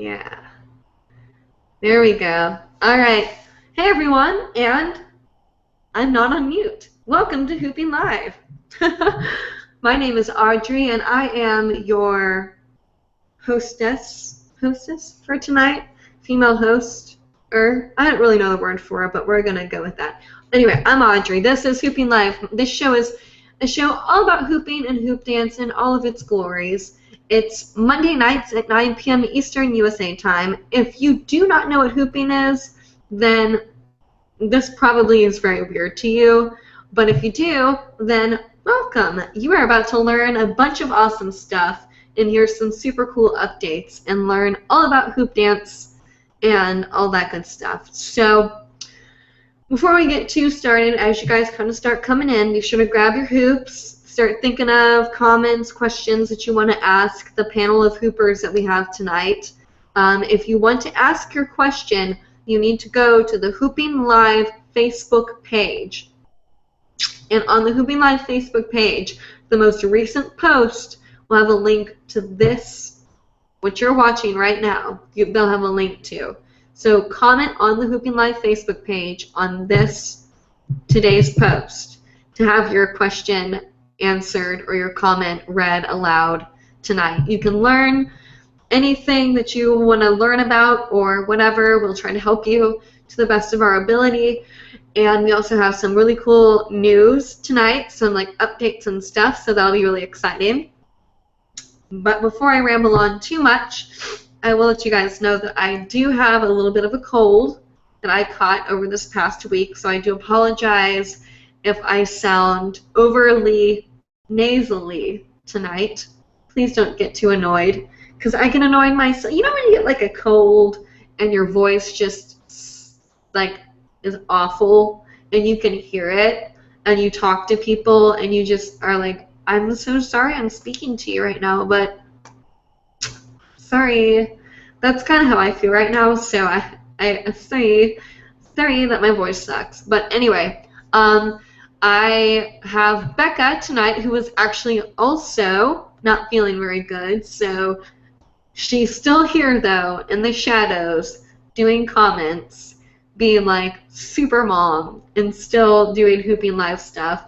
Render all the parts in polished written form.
Yeah. There we go. All right. Hey, everyone, and I'm not on mute. Welcome to Hooping Live. My name is Audrey, and I am your hostess for tonight, female host. I don't really know the word for it, but we're gonna go with that. Anyway, I'm Audrey. This is Hooping Live. This show is a show all about hooping and hoop dance in all of its glories. It's Monday nights at 9 p.m. Eastern USA time. If you do not know what hooping is, then this probably is very weird to you. But if you do, then welcome. You are about to learn a bunch of awesome stuff and hear some super cool updates and learn all about hoop dance and all that good stuff. So before we get too started, as you guys kind of start coming in, be sure to grab your hoops, start thinking of comments, questions that you want to ask the panel of hoopers that we have tonight. If you want to ask your question, you need to go to the Hooping Live Facebook page. And on the Hooping Live Facebook page, the most recent post will have a link to this, what you're watching right now. They'll have a link to. So comment on the Hooping Live Facebook page on today's post to have your question answered or your comment read aloud tonight. You can learn anything that you want to learn about or whatever. We'll try to help you to the best of our ability. And we also have some really cool news tonight, some like updates and stuff, so that'll be really exciting. But before I ramble on too much, I will let you guys know that I do have a little bit of a cold that I caught over this past week, so I do apologize if I sound overly nasally tonight. Please don't get too annoyed, because I get annoyed myself. You know when you get like a cold and your voice just like is awful and you can hear it and you talk to people and you just are like, I'm so sorry I'm speaking to you right now, but sorry. That's kind of how I feel right now, so I sorry that my voice sucks. But anyway, I have Becca tonight, who is actually also not feeling very good, so she's still here, though, in the shadows, doing comments, being like super mom, and still doing Hooping Live stuff,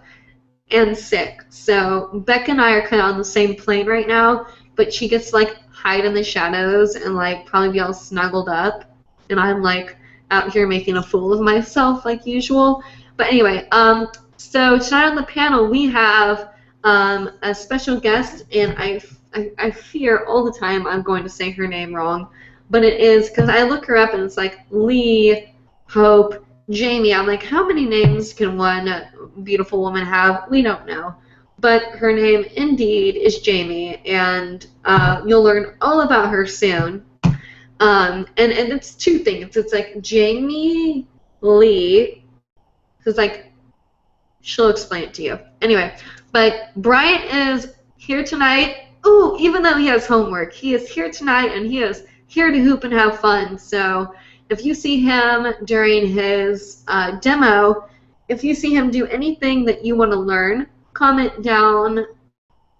and sick. So Becca and I are kind of on the same plane right now, but she gets like hide in the shadows and like probably be all snuggled up, and I'm like out here making a fool of myself like usual. But anyway, so tonight on the panel we have a special guest, and I fear all the time I'm going to say her name wrong, but it is because I look her up and it's like Lee, Hope, Jamie. I'm like, how many names can one beautiful woman have? We don't know. But her name indeed is Jamie, and you'll learn all about her soon. And it's two things. It's like Jamie Lee, who's like, she'll explain it to you. Anyway, but Bryant is here tonight. Ooh, even though he has homework, he is here tonight, and he is here to hoop and have fun. So if you see him during his demo, if you see him do anything that you want to learn, comment down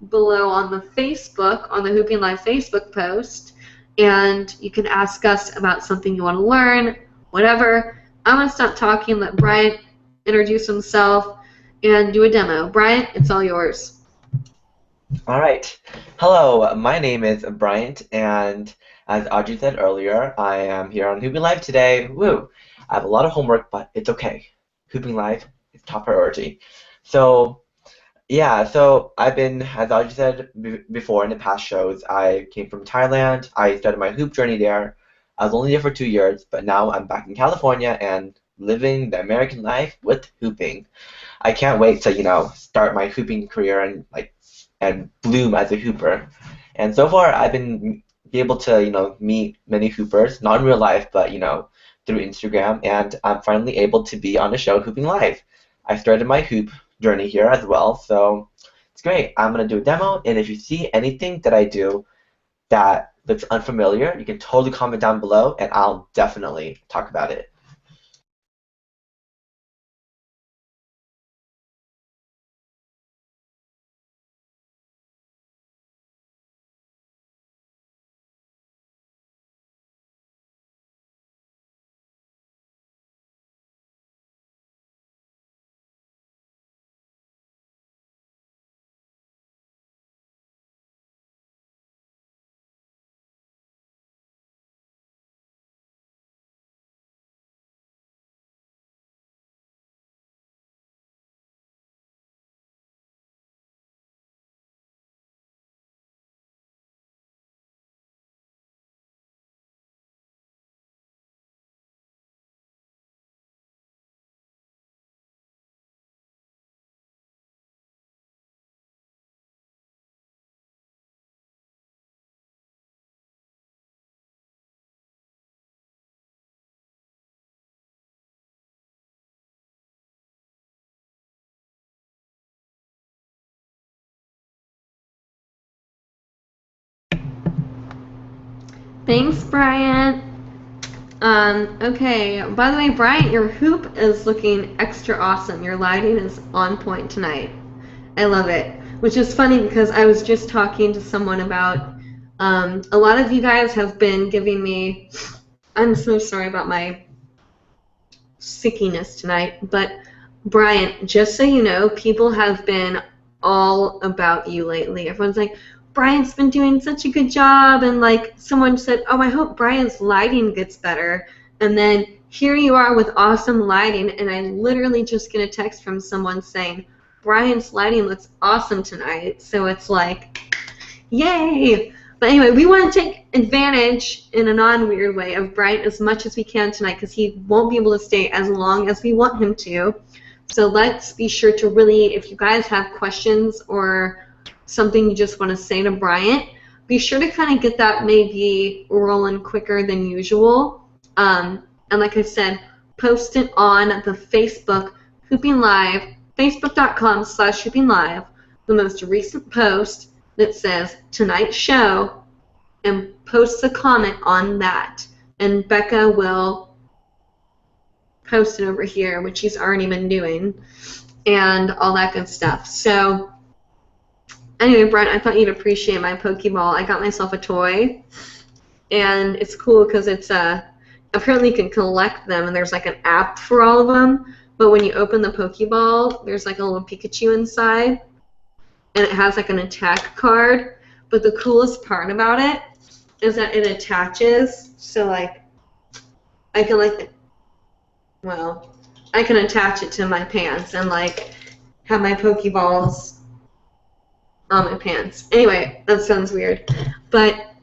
below on the Facebook, on the Hooping Live Facebook post, and you can ask us about something you want to learn, whatever. I'm going to stop talking, let Bryant introduce himself, and do a demo. Bryant, it's all yours. All right. Hello, my name is Bryant, and as Audrey said earlier, I am here on Hooping Live today. Woo! I have a lot of homework, but it's okay. Hooping Live is top priority. So, yeah, so I've been, as Audrey said before in the past shows, I came from Thailand. I started my hoop journey there. I was only there for 2 years, but now I'm back in California and living the American life with hooping. I can't wait to, start my hooping career and bloom as a hooper. And so far, I've been able to, meet many hoopers, not in real life, but, through Instagram, and I'm finally able to be on the show Hooping Live. I started my hoop journey here as well, so it's great. I'm going to do a demo, and if you see anything that I do that looks unfamiliar, you can totally comment down below, and I'll definitely talk about it. Thanks, Bryant. Okay, by the way, Bryant, your hoop is looking extra awesome. Your lighting is on point tonight. I love it. Which is funny because I was just talking to someone about a lot of you guys have been giving me, I'm so sorry about my sickiness tonight, but Bryant, just so you know, people have been all about you lately. Everyone's like, Bryant's been doing such a good job, and like someone said, oh, I hope Bryant's lighting gets better. And then here you are with awesome lighting, and I literally just get a text from someone saying, Bryant's lighting looks awesome tonight. So it's like, yay! But anyway, we want to take advantage in a non-weird way of Bryant as much as we can tonight because he won't be able to stay as long as we want him to. So let's be sure to really, if you guys have questions or something you just want to say to Bryant, be sure to kind of get that maybe rolling quicker than usual. And like I said, post it on the Facebook Hooping Live, facebook.com/hoopinglive, the most recent post that says tonight's show, and post a comment on that. And Becca will post it over here, which she's already been doing, and all that good stuff. So anyway, Brent, I thought you'd appreciate my Pokeball. I got myself a toy, and it's cool because it's apparently you can collect them, and there's like an app for all of them. But when you open the Pokeball, there's like a little Pikachu inside, and it has like an attack card. But the coolest part about it is that it attaches, so like I can I can attach it to my pants and like have my Pokeballs on my pants. Anyway, that sounds weird. But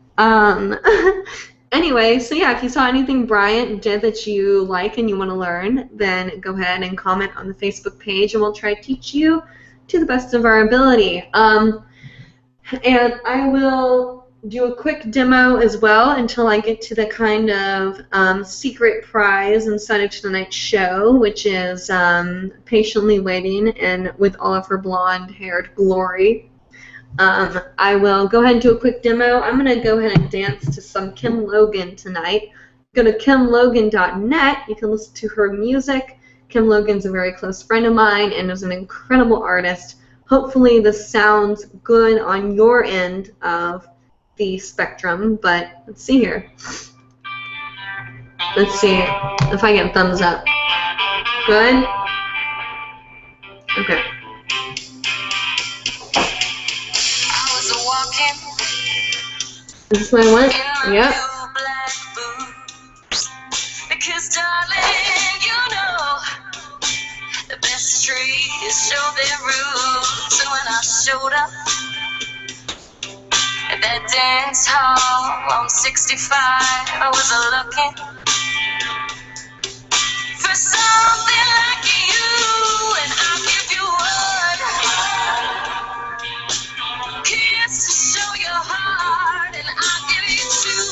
anyway, so yeah, if you saw anything Bryant did that you like and you want to learn, then go ahead and comment on the Facebook page and we'll try to teach you to the best of our ability. And I will do a quick demo as well until I get to the kind of secret prize inside of tonight's show, which is patiently waiting and with all of her blonde-haired glory. I will go ahead and do a quick demo. I'm going to go ahead and dance to some Kim Logan tonight. Go to kimlogan.net. You can listen to her music. Kim Logan's a very close friend of mine and is an incredible artist. Hopefully this sounds good on your end of the spectrum, but let's see here. Let's see if I get thumbs up. Good? Okay. Is this what I want? Yep. Because darling, you know the best trees show their roots. So when I showed up at that dance hall on 65, I was looking for something like you, and I'll give you one kiss to show your heart, and I'll give you two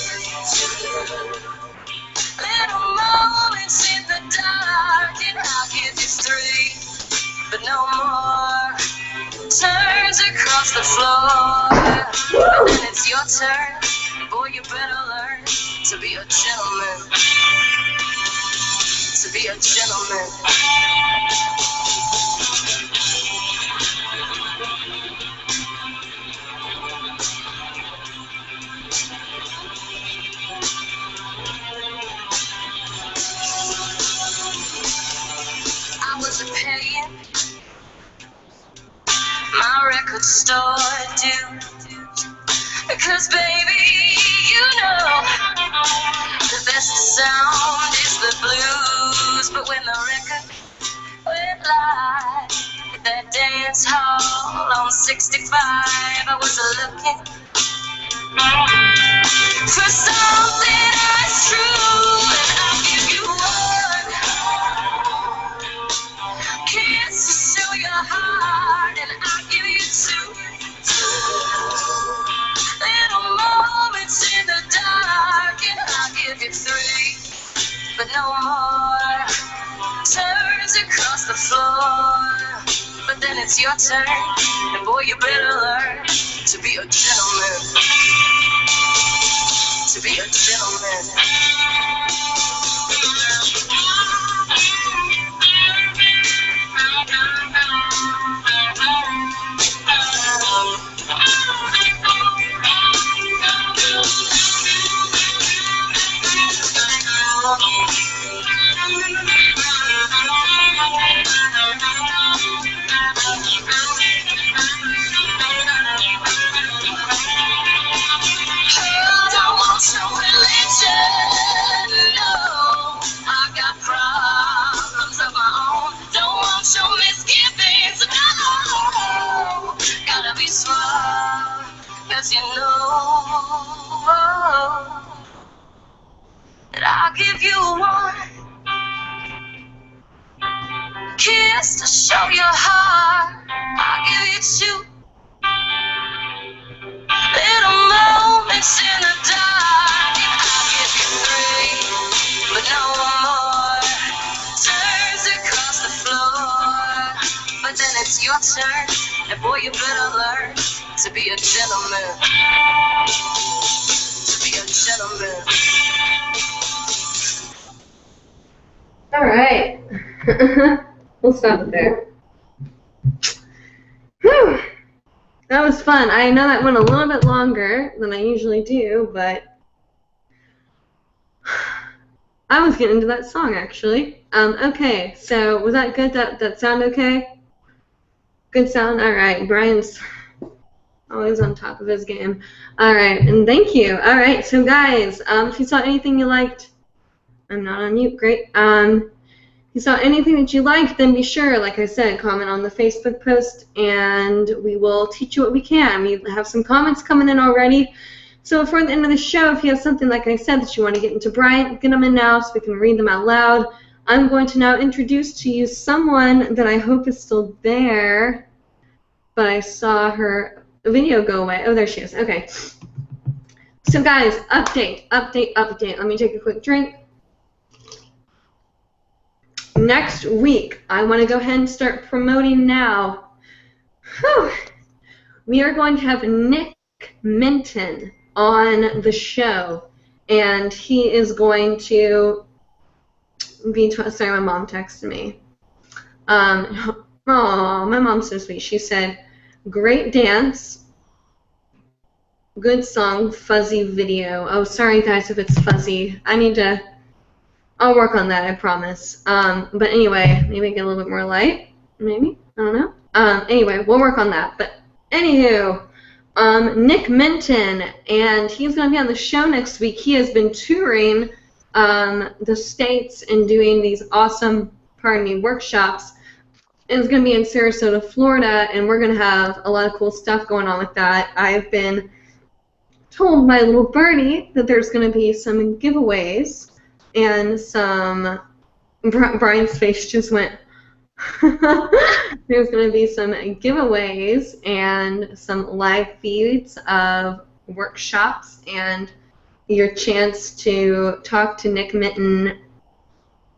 little moments in the dark, and I'll give you three, but no more turns across the floor. And then it's your turn, boy, you better learn to be a gentleman, to be a gentleman. I was paying my record store dues, because baby, you know the best sound is the blues. But when the record went live at that dance hall on 65, I was looking for something that's true, and I'll give you one kiss to show your heart, and I'll give you two little moments in the dark, and I'll give you three, but no more turns across the floor. But then it's your turn, and boy, you better learn to be a gentleman, to to be a gentleman. Don't want your religion, no. I got problems of my own. Don't want your misgivings, no. Gotta be smart, 'cause you know that I'll give you one kiss to show your heart. I'll give you two little moments in the dark. I'll give you three, but no more turns across the floor. But then it's your turn, and boy, you better learn to be a gentleman. To be a gentleman. All right. We'll stop it there. Whew. That was fun. I know that went a little bit longer than I usually do, but I was getting into that song, actually. Okay, so was that good? That sound okay? Good sound? All right. Brian's always on top of his game. All right, and thank you. All right, so guys, if you saw anything you liked, I'm not on mute, great. If you saw anything that you liked, then be sure, like I said, comment on the Facebook post, and we will teach you what we can. We have some comments coming in already. So before the end of the show, if you have something, like I said, that you want to get into Bryant, get them in now so we can read them out loud. I'm going to now introduce to you someone that I hope is still there, but I saw her video go away. Oh, there she is. Okay. So guys, update. Let me take a quick drink. Next week, I want to go ahead and start promoting now. Whew. We are going to have Nick Minton on the show, and he is going to be. Sorry, my mom texted me. Oh, my mom's so sweet. She said, "Great dance, good song, fuzzy video." Oh, sorry guys if it's fuzzy. I'll work on that, I promise. But anyway, maybe get a little bit more light. Maybe, I don't know. Anyway, we'll work on that. But anywho, Nick Minton, and he's going to be on the show next week. He has been touring the States and doing these awesome, workshops. And it's going to be in Sarasota, Florida, and we're going to have a lot of cool stuff going on with that. I've been told by little birdie that there's going to be some giveaways and some. Brian's face just went. There's going to be some giveaways and some live feeds of workshops and your chance to talk to Nick Minton,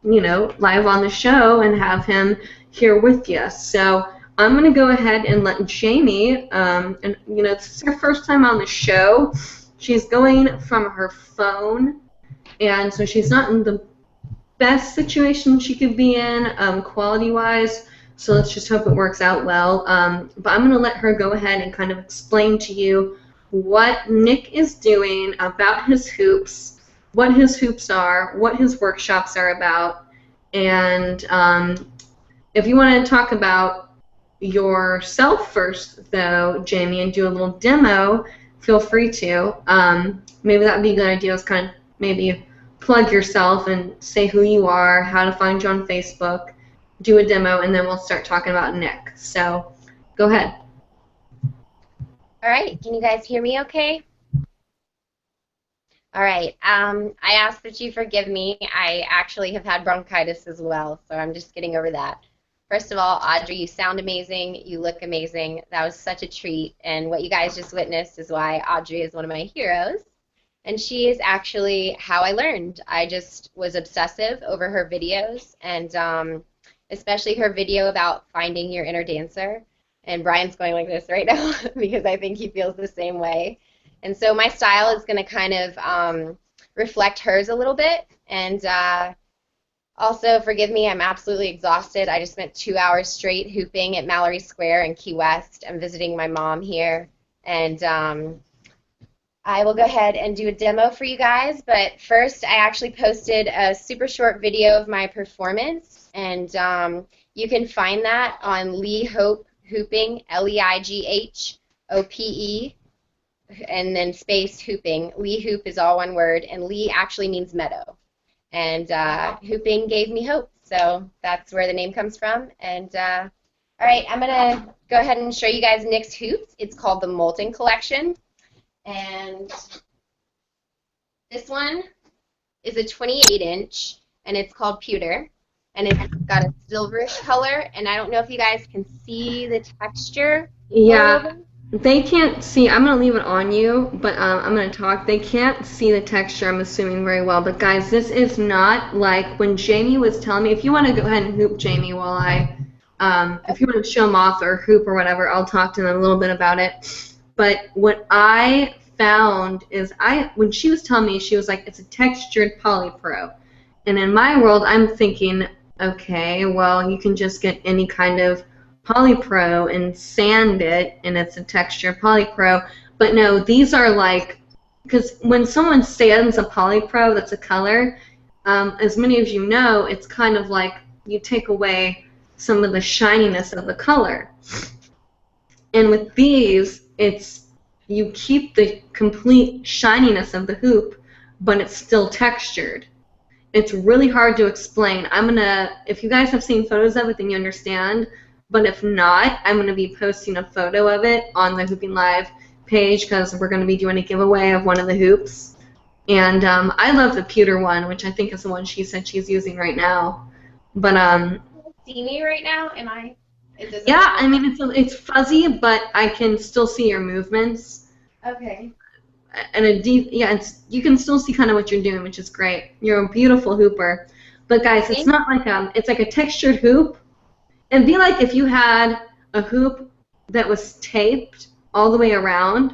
live on the show and have him here with you. So I'm going to go ahead and let Jamie, and it's her first time on the show. She's going from her phone, and so she's not in the best situation she could be in quality-wise, so let's just hope it works out well. But I'm going to let her go ahead and kind of explain to you what Nick is doing about his hoops, what his hoops are, what his workshops are about, and if you want to talk about yourself first, though, Jamie, and do a little demo, feel free to. Maybe that would be a good idea, is kind of maybe plug yourself and say who you are, how to find you on Facebook, do a demo, and then we'll start talking about Nick. So go ahead. All right, can you guys hear me okay? All right, I ask that you forgive me. I actually have had bronchitis as well, so I'm just getting over that. First of all, Audrey, you sound amazing. You look amazing. That was such a treat, and what you guys just witnessed is why Audrey is one of my heroes. And she is actually how I learned. I just was obsessive over her videos, and especially her video about finding your inner dancer. And Brian's going like this right now because I think he feels the same way. And so my style is going to kind of reflect hers a little bit. And also, forgive me, I'm absolutely exhausted. I just spent 2 hours straight hooping at Mallory Square in Key West. I'm visiting my mom here. And I will go ahead and do a demo for you guys. But first, I actually posted a super short video of my performance. And you can find that on Lee Hope Hooping, LEIGHOPE, and then space hooping. Lee Hoop is all one word, and Lee actually means meadow. And hooping gave me hope, so that's where the name comes from. And all right, I'm gonna go ahead and show you guys Nick's hoops. It's called the Molten Collection, and this one is a 28-inch, and it's called pewter, and it's got a silverish color. And I don't know if you guys can see the texture. Yeah. They can't see. I'm going to leave it on you, but I'm going to talk. They can't see the texture, I'm assuming, very well. But, guys, this is not like when Jamie was telling me. If you want to go ahead and hoop, Jamie, while if you want to show them off or hoop or whatever, I'll talk to them a little bit about it. But what I found is when she was telling me, she was like, it's a textured polypro. And in my world, I'm thinking, okay, well, you can just get any kind of polypro and sand it, and it's a texture polypro. But no, these are like, because when someone sands a polypro that's a color, as many of you know, it's kind of like you take away some of the shininess of the color. And with these, you keep the complete shininess of the hoop, but it's still textured. It's really hard to explain. If you guys have seen photos of it, then you understand. But if not, I'm going to be posting a photo of it on the Hooping Live page because we're going to be doing a giveaway of one of the hoops. And I love the pewter one, which I think is the one she said she's using right now. But see me right now? Am I? Yeah, I mean it's fuzzy, but I can still see your movements. Okay. And you can still see kind of what you're doing, which is great. You're a beautiful hooper. But guys, it's not like it's like a textured hoop. It'd be like if you had a hoop that was taped all the way around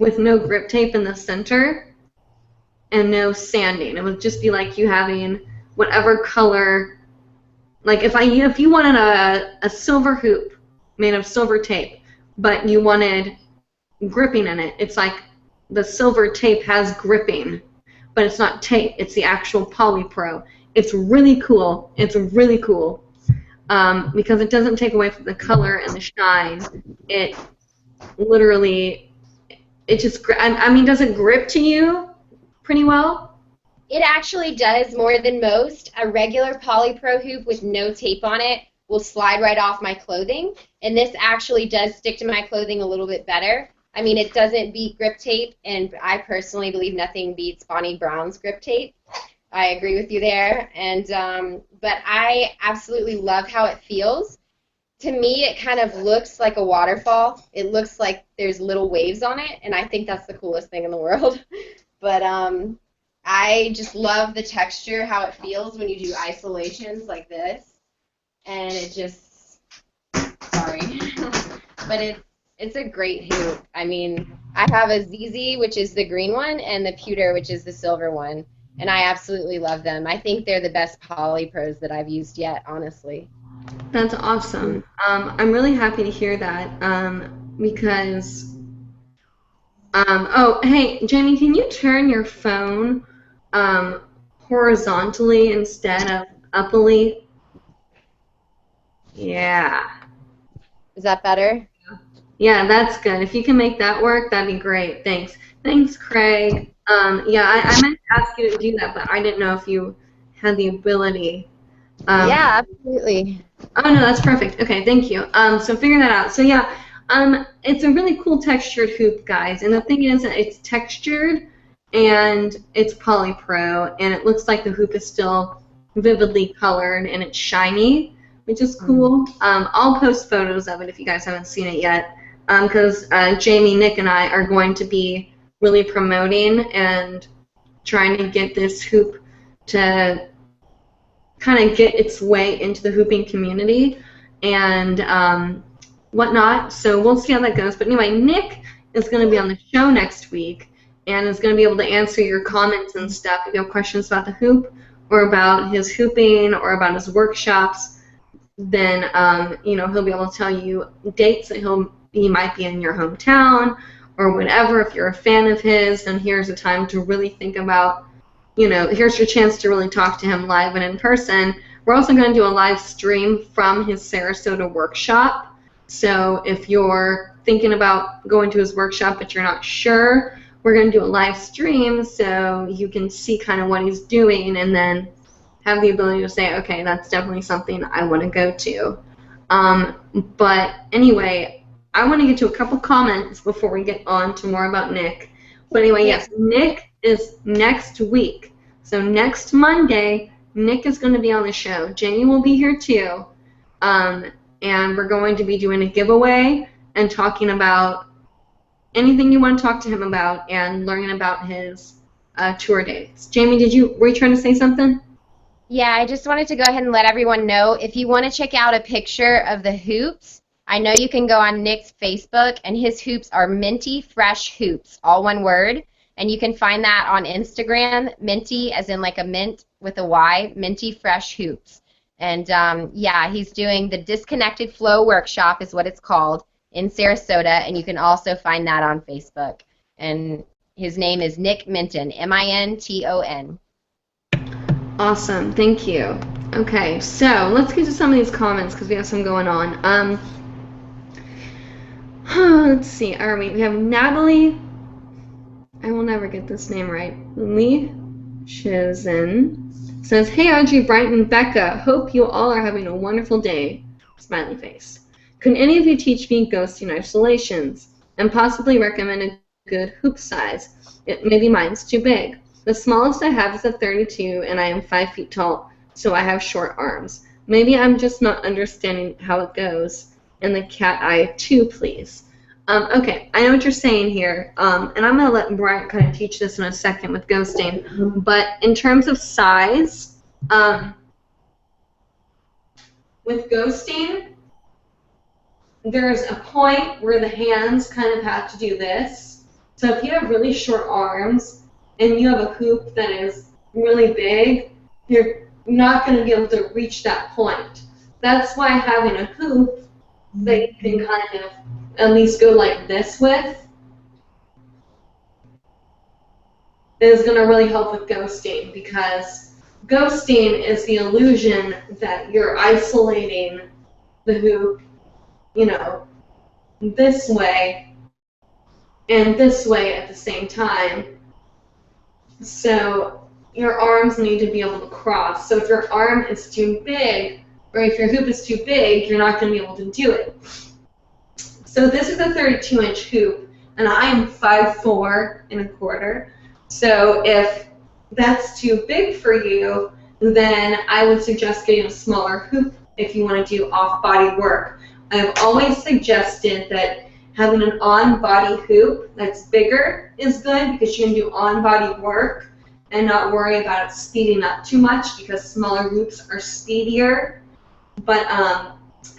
with no grip tape in the center and no sanding. It would just be like you having whatever color. Like if you wanted a silver hoop made of silver tape, but you wanted gripping in it, it's like the silver tape has gripping, but it's not tape. It's the actual polypro. It's really cool. It's really cool. Because it doesn't take away from the color and the shine. It literally, does it grip to you pretty well? It actually does more than most. A regular polypro hoop with no tape on it will slide right off my clothing, and this actually does stick to my clothing a little bit better. I mean, it doesn't beat grip tape, and I personally believe nothing beats Bonnie Brown's grip tape. I agree with you there, and but I absolutely love how it feels. To me, it kind of looks like a waterfall. It looks like there's little waves on it, and I think that's the coolest thing in the world. But I just love the texture, how it feels when you do isolations like this, and it just, sorry, but it's a great hoop. I mean, I have a ZZ, which is the green one, and the pewter, which is the silver one. And I absolutely love them. I think they're the best polypros that I've used yet, honestly. That's awesome. I'm really happy to hear that because, oh, hey, Jamie, can you turn your phone horizontally instead of uply? Yeah. Is that better? Yeah, that's good. If you can make that work, that'd be great. Thanks. Thanks, Craig. Yeah, I meant to ask you to do that, but I didn't know if you had the ability. Yeah, absolutely. Oh, no, that's perfect. Okay, thank you. So figure that out. So, yeah, it's a really cool textured hoop, guys. And the thing is, it's textured, and it's polypro, and it looks like the hoop is still vividly colored, and it's shiny, which is cool. I'll post photos of it if you guys haven't seen it yet, because Jamie, Nick, and I are going to be really promoting and trying to get this hoop to kind of get its way into the hooping community and whatnot. So we'll see how that goes. But anyway, Nick is going to be on the show next week and is going to be able to answer your comments and stuff. If you have questions about the hoop or about his hooping or about his workshops, then you know, he'll be able to tell you dates that he might be in your hometown or whatever. If you're a fan of his, then here's a time to really think about, you know, here's your chance to really talk to him live and in person. We're also going to do a live stream from his Sarasota workshop. So if you're thinking about going to his workshop but you're not sure, we're going to do a live stream so you can see kind of what he's doing and then have the ability to say, okay, that's definitely something I want to go to. But anyway, I want to get to a couple comments before we get on to more about Nick. But anyway, yes, Nick is next week. So next Monday, Nick is going to be on the show. Jamie will be here too. And we're going to be doing a giveaway and talking about anything you want to talk to him about and learning about his tour dates. Jamie, were you trying to say something? Yeah, I just wanted to go ahead and let everyone know, if you want to check out a picture of the hoops, I know you can go on Nick's Facebook, and his hoops are Minty Fresh Hoops, all one word, and you can find that on Instagram, Minty, as in like a mint with a Y, Minty Fresh Hoops. And yeah, he's doing the Disconnected Flow Workshop is what it's called in Sarasota, and you can also find that on Facebook. And his name is Nick Minton, M-I-N-T-O-N. Awesome, thank you. Okay, so let's get to some of these comments because we have some going on. Let's see. All right, we have Natalie. I will never get this name right. Lee Shizen says, "Hey Audrey, Bryant, and Becca. Hope you all are having a wonderful day." Smiley face. "Can any of you teach me ghosting isolations and possibly recommend a good hoop size? Maybe mine's too big. The smallest I have is a 32, and I am 5 feet tall, so I have short arms. Maybe I'm just not understanding how it goes. And the cat eye too, please." Okay, I know what you're saying here, and I'm going to let Bryant kind of teach this in a second with ghosting. But in terms of size, with ghosting, there's a point where the hands kind of have to do this. So if you have really short arms and you have a hoop that is really big, you're not going to be able to reach that point. That's why having a hoop that you can kind of at least go like this with is going to really help with ghosting, because ghosting is the illusion that you're isolating the hoop, you know, this way and this way at the same time. So your arms need to be able to cross. So if your arm is too big, or if your hoop is too big, you're not going to be able to do it. So this is a 32-inch hoop, and I am 5'4" and a quarter. So if that's too big for you, then I would suggest getting a smaller hoop if you want to do off-body work. I've always suggested that having an on-body hoop that's bigger is good, because you can do on-body work and not worry about it speeding up too much, because smaller hoops are speedier. But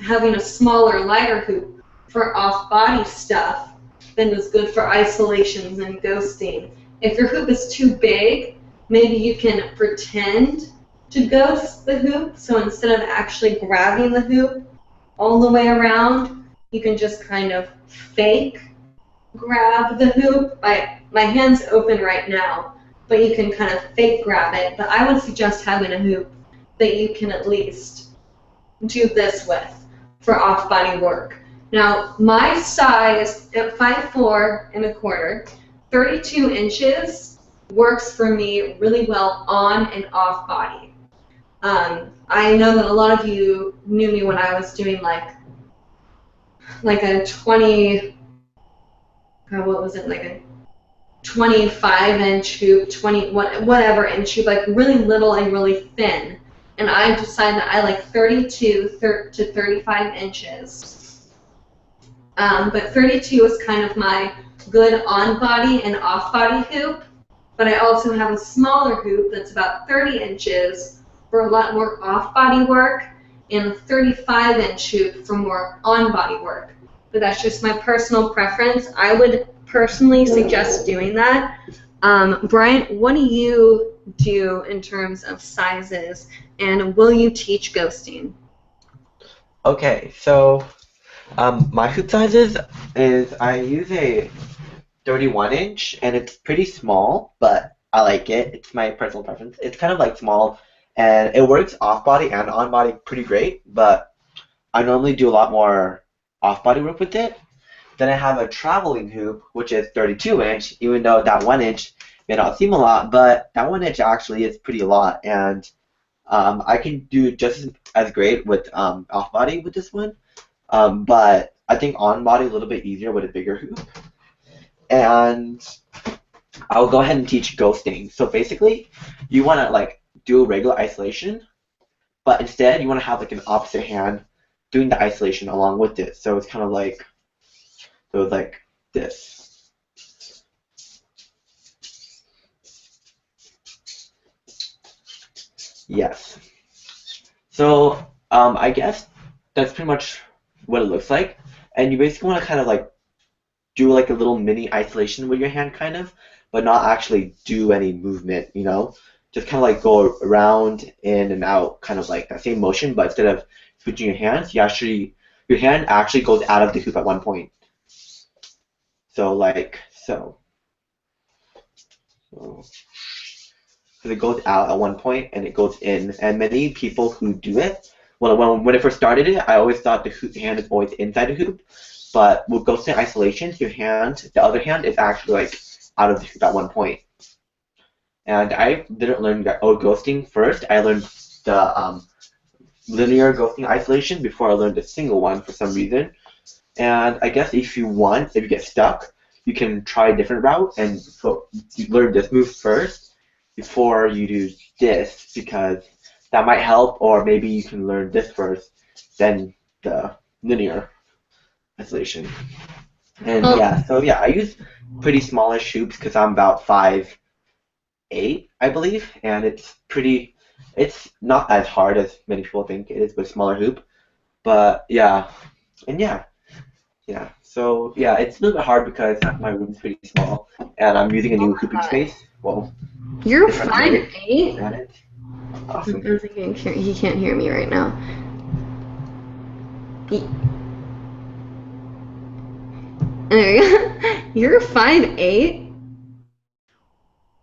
having a smaller, lighter hoop for off-body stuff then is good for isolations and ghosting. If your hoop is too big, maybe you can pretend to ghost the hoop. So instead of actually grabbing the hoop all the way around, you can just kind of fake grab the hoop. My hand's open right now, but you can kind of fake grab it. But I would suggest having a hoop that you can at least do this with for off-body work. Now, my size at 5'4" and a quarter, 32 inches works for me really well on and off body. I know that a lot of you knew me when I was doing like a 20, what was it, like a 25-inch hoop, 20 whatever inch hoop, like really little and really thin. And I decided that I like 32 to 35 inches. But 32 is kind of my good on-body and off-body hoop. But I also have a smaller hoop that's about 30 inches for a lot more off-body work, and a 35-inch hoop for more on-body work. But that's just my personal preference. I would personally suggest doing that. Bryant, what do you do in terms of sizes, and will you teach ghosting? Okay, so my hoop sizes is I use a 31 inch and it's pretty small, but I like it. It's my personal preference. It's kind of like small and it works off body and on body pretty great, but I normally do a lot more off body work with it. Then I have a traveling hoop, which is 32 inch, even though that 1 inch may not seem a lot, but that 1 inch actually is pretty a lot. And I can do just as great with off body with this one, but I think on body a little bit easier with a bigger hoop. And I'll go ahead and teach ghosting. So basically, you want to like do a regular isolation, but instead you want to have like an opposite hand doing the isolation along with it. So it's kind of like this. Yes. So I guess that's pretty much what it looks like. And you basically want to kind of like do like a little mini isolation with your hand kind of, but not actually do any movement, you know? Just kind of like go around, in and out, kind of like that same motion, but instead of switching your hands, your hand actually goes out of the hoop at one point. So like so. So it goes out at one point and it goes in. And many people who do it, when I first started it, I always thought the hand is always inside the hoop. But with ghosting isolations, the other hand is actually like out of the hoop at one point. And I didn't learn ghosting first. I learned the linear ghosting isolation before I learned the single one for some reason. And I guess if you get stuck, you can try a different route and you learn this move first before you do this, because that might help, or maybe you can learn this first, then the linear isolation. And I use pretty smallish hoops because I'm about 5'8", I believe, and it's not as hard as many people think it is with a smaller hoop, but so it's a little bit hard because my room's pretty small, and I'm using a new hooping space. Well, you're 5'8"? Awesome. I think he can't hear me right now. There you go. You're 5'8"?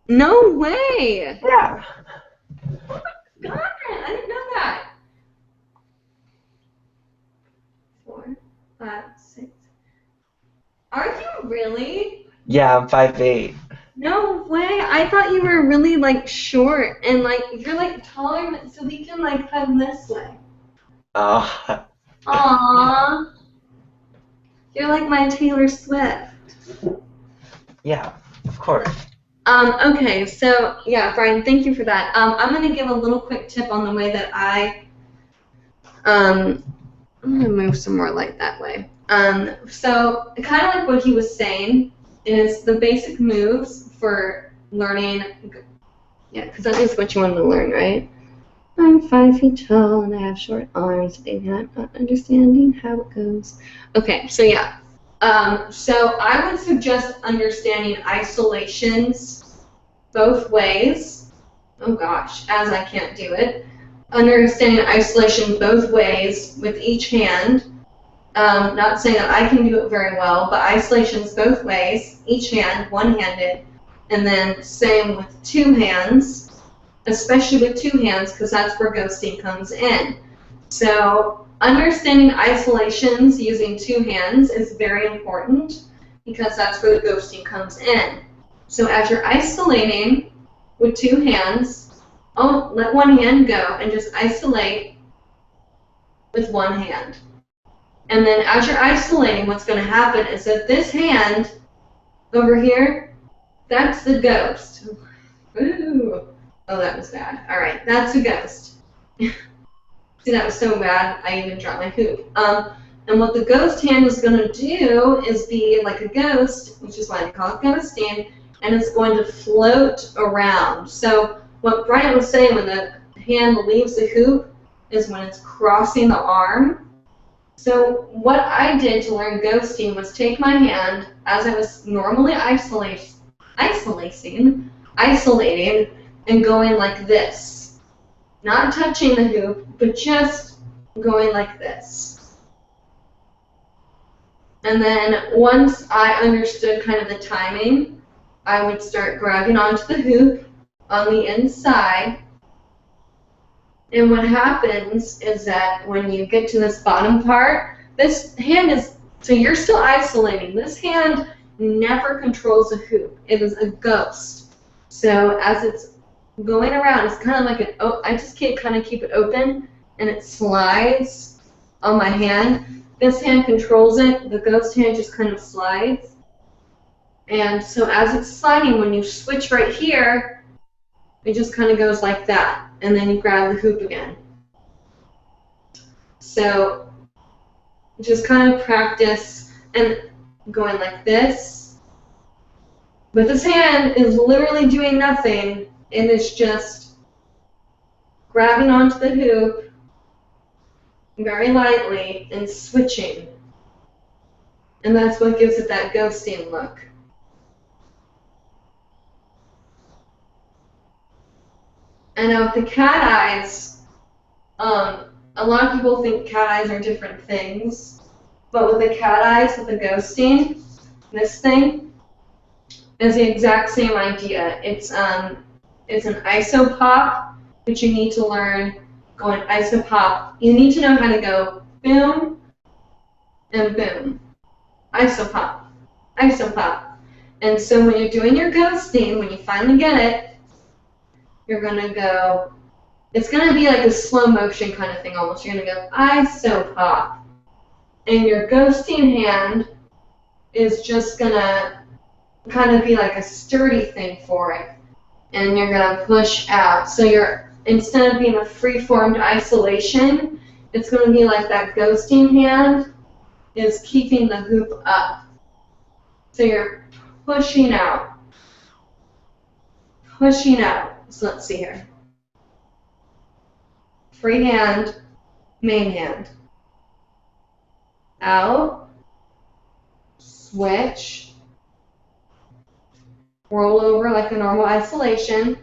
No way! Yeah. Oh my god, I didn't know that. 4, 5, 6. Are you really? Yeah, I'm 5'8". No way! I thought you were really like short and like you're like taller, so we can like come this way. Oh. Aww. You're like my Taylor Swift. Yeah, of course. Okay, so yeah, Brian, thank you for that. I'm gonna give a little quick tip on the way that I'm gonna move some more light that way. So kind of like what he was saying is the basic moves for learning. Yeah, because that is what you wanted to learn, right? I'm 5 feet tall and I have short arms, and I'm not understanding how it goes. Okay, so yeah. So I would suggest understanding isolations both ways. Oh gosh, as I can't do it. Understanding isolation both ways with each hand. Not saying that I can do it very well, but isolations both ways, each hand, one-handed, and then same with two hands, especially with two hands because that's where ghosting comes in. So understanding isolations using two hands is very important because that's where the ghosting comes in. So as you're isolating with two hands, let one hand go and just isolate with one hand. And then as you're isolating, what's going to happen is that this hand over here, that's the ghost. Ooh. Oh, that was bad. All right, that's a ghost. See, that was so bad, I even dropped my hoop. And what the ghost hand is going to do is be like a ghost, which is why they call it ghosting, and it's going to float around. So what Bryant was saying when the hand leaves the hoop is when it's crossing the arm, So what I did to learn ghosting was take my hand as I was normally isolating, and going like this. Not touching the hoop, but just going like this. And then once I understood kind of the timing, I would start grabbing onto the hoop on the inside. And what happens is that when you get to this bottom part, this hand is, so you're still isolating. This hand never controls a hoop. It is a ghost. So as it's going around, it's kind of like I just kind of keep it open, and it slides on my hand. This hand controls it. The ghost hand just kind of slides. And so as it's sliding, when you switch right here, it just kind of goes like that. And then you grab the hoop again. So just kind of practice and going like this. But this hand is literally doing nothing. It is just grabbing onto the hoop very lightly and switching. And that's what gives it that ghosting look. And now with the cat eyes, a lot of people think cat eyes are different things. But with the cat eyes, with the ghosting, this thing is the exact same idea. It's an isopop, but you need to learn going isopop. You need to know how to go boom and boom. Isopop, isopop. And so when you're doing your ghosting, when you finally get it, you're going to go, it's going to be like a slow motion kind of thing almost. You're going to go isopop. And your ghosting hand is just going to kind of be like a sturdy thing for it. And you're going to push out. So you're, instead of being a free-formed isolation, it's going to be like that ghosting hand is keeping the hoop up. So you're pushing out. Pushing out. So let's see here. Free hand, main hand. Out. Switch. Roll over like a normal isolation.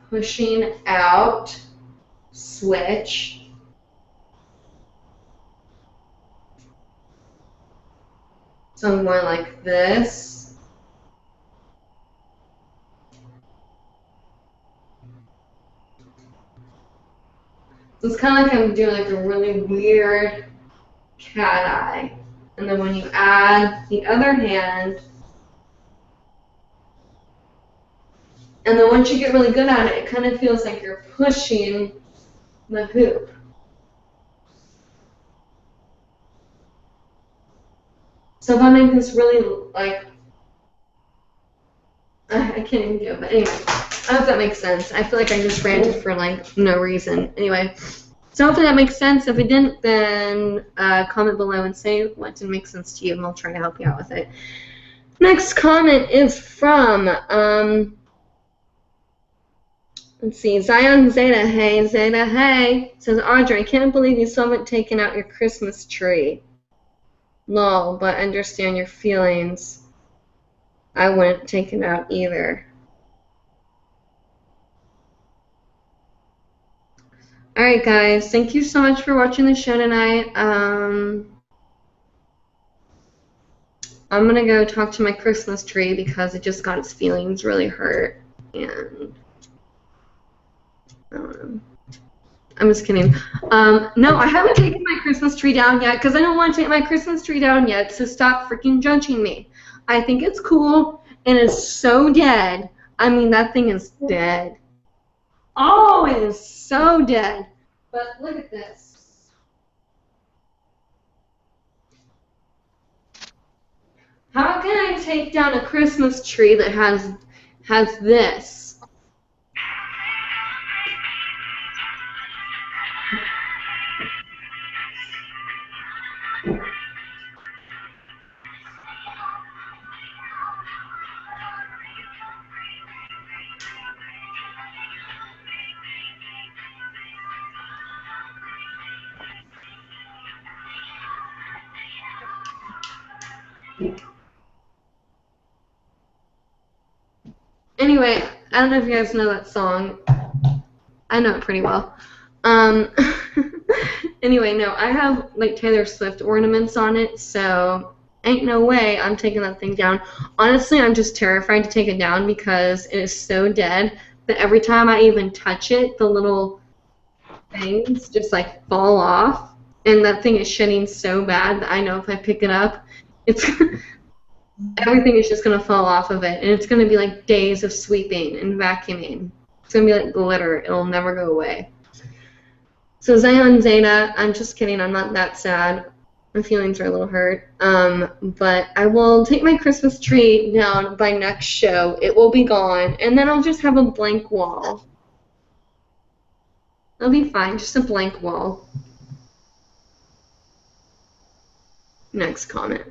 Pushing out. Switch. So I'm going like this. So it's kind of like I'm doing like a really weird cat eye. And then when you add the other hand, and then once you get really good at it, it kind of feels like you're pushing the hoop. So if I make this really, like, I can't even do it, but anyway, I hope that makes sense. I feel like I just ranted for, like, no reason. Anyway, so hopefully that makes sense. If it didn't, then comment below and say what didn't make sense to you, and I'll try to help you out with it. Next comment is from, let's see, Zion Zeta. Hey, Zeta, hey. Says, Audrey, I can't believe you still haven't taken out your Christmas tree. Lol, but I understand your feelings. I wouldn't take it out either. Alright guys, thank you so much for watching the show tonight. I'm going to go talk to my Christmas tree because it just got its feelings really hurt. And I'm just kidding. No, I haven't taken my Christmas tree down yet because I don't want to take my Christmas tree down yet, so stop freaking judging me. I think it's cool, and it's so dead. I mean, that thing is dead. Oh, it is so dead. But look at this. How can I take down a Christmas tree that has this? Anyway, I don't know if you guys know that song. I know it pretty well. Anyway, no, I have like Taylor Swift ornaments on it, so ain't no way I'm taking that thing down. Honestly, I'm just terrified to take it down because it is so dead that every time I even touch it, the little things just like fall off, and that thing is shedding so bad that I know if I pick it up, it's everything is just gonna fall off of it, and it's gonna be like days of sweeping and vacuuming. It's gonna be like glitter; it'll never go away. So Zion Zeta, I'm just kidding. I'm not that sad. My feelings are a little hurt. But I will take my Christmas tree down by next show. It will be gone, and then I'll just have a blank wall. It'll be fine, just a blank wall. Next comment.